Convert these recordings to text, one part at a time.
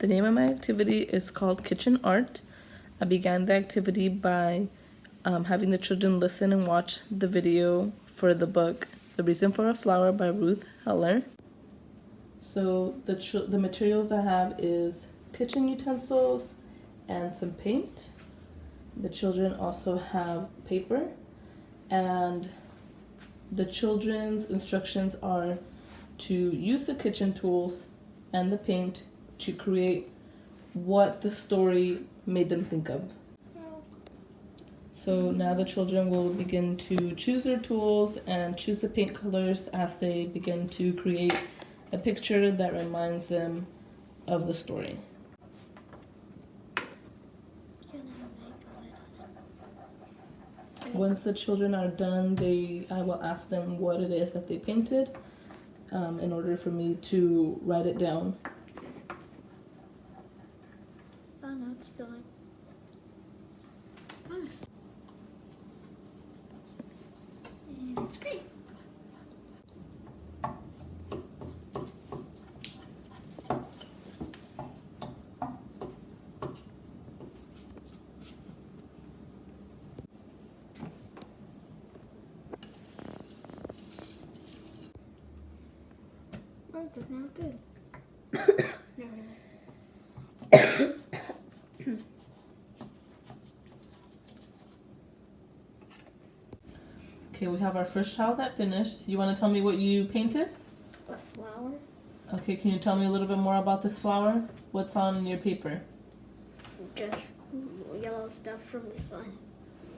The name of my activity is called Kitchen Art. I began the activity by having the children listen and watch the video for the book The Reason for a Flower by Ruth Heller. So the materials I have is kitchen utensils and some paint. The children also have paper, and the children's instructions are to use the kitchen tools and the paint to create what the story made them think of. So now the children will begin to choose their tools and choose the paint colors as they begin to create a picture that reminds them of the story. Once the children are done, I will ask them what it is that they painted in order for me to write it down. Oh no, it's spilling. Honest. And it's great. Oh, it's now good. Not really. Okay, we have our first child that finished. You want to tell me what you painted? A flower. Okay, can you tell me a little bit more about this flower? What's on your paper? Just yellow stuff from the sun.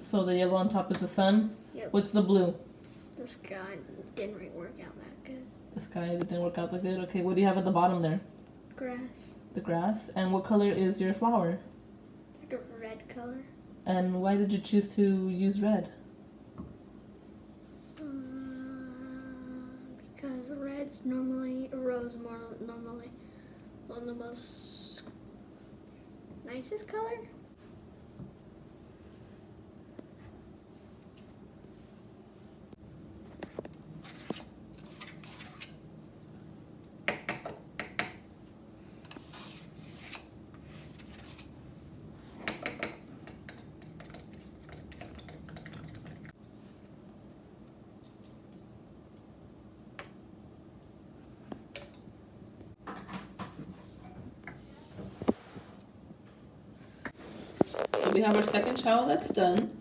So the yellow on top is the sun? Yep. What's the blue? The sky didn't really work out that good. The sky didn't work out that good. Okay, what do you have at the bottom there? Grass. The grass. And what color is your flower? It's like a red color. And why did you choose to use red? Because red's normally a rose normally one of the most nicest color. So we have our second child that's done.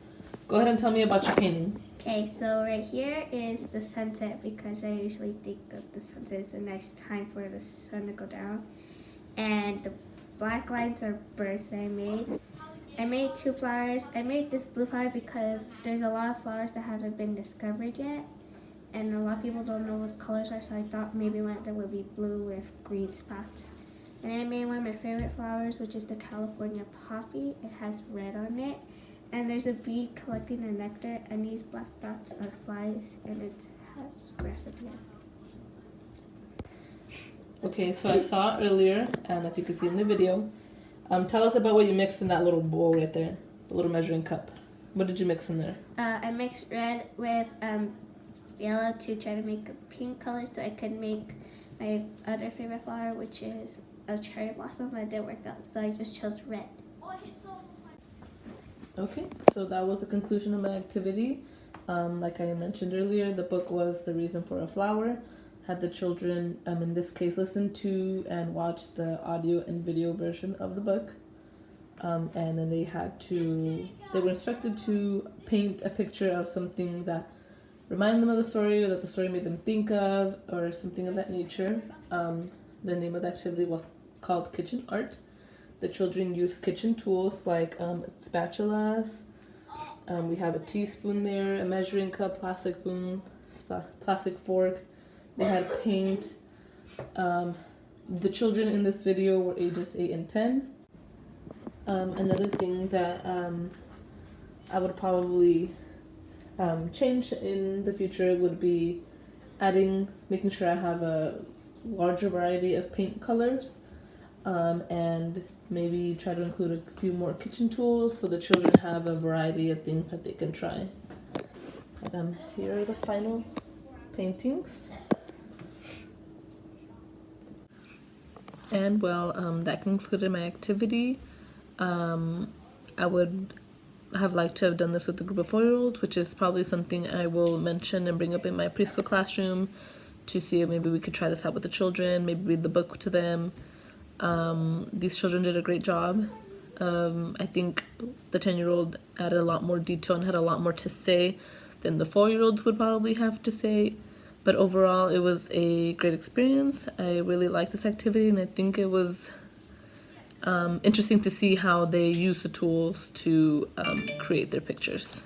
Go ahead and tell me about your painting. Okay, so right here is the sunset because I usually think of the sunset as a nice time for the sun to go down. And the black lines are birds that I made. I made two flowers. I made this blue flower because there's a lot of flowers that haven't been discovered yet. And a lot of people don't know what the colors are, so I thought maybe one of them would be blue with green spots. And I made one of my favorite flowers, which is the California poppy. It has red on it. And there's a bee collecting the nectar, and these black dots are flies, and it has grass at the end. Okay, so I saw it earlier, and as you can see in the video, tell us about what you mixed in that little bowl right there, the little measuring cup. What did you mix in there? I mixed red with yellow to try to make a pink color so I could make my other favorite flower, which is a cherry blossom, but it didn't work out, so I just chose red. Okay, so that was the conclusion of my activity. Like I mentioned earlier, the book was The Reason for a Flower. Had the children, in this case, listen to and watch the audio and video version of the book. And then they were instructed to paint a picture of something that reminded them of the story, or that the story made them think of, or something of that nature. The name of the activity was called Kitchen Art. The children used kitchen tools like spatulas. We have a teaspoon there, a measuring cup, plastic spoon, plastic fork. They had paint. The children in this video were ages 8 and 10. Another thing that I would probably change in the future would be making sure I have a larger variety of paint colors, and maybe try to include a few more kitchen tools so the children have a variety of things that they can try. But, here are the final paintings. And well, that concluded my activity. I would have liked to have done this with a group of 4-year-olds, which is probably something I will mention and bring up in my preschool classroom to see if maybe we could try this out with the children, maybe read the book to them. These children did a great job. I think the 10-year-old added a lot more detail and had a lot more to say than the 4-year-olds would probably have to say. But overall, it was a great experience. I really liked this activity, and I think it was interesting to see how they use the tools to create their pictures.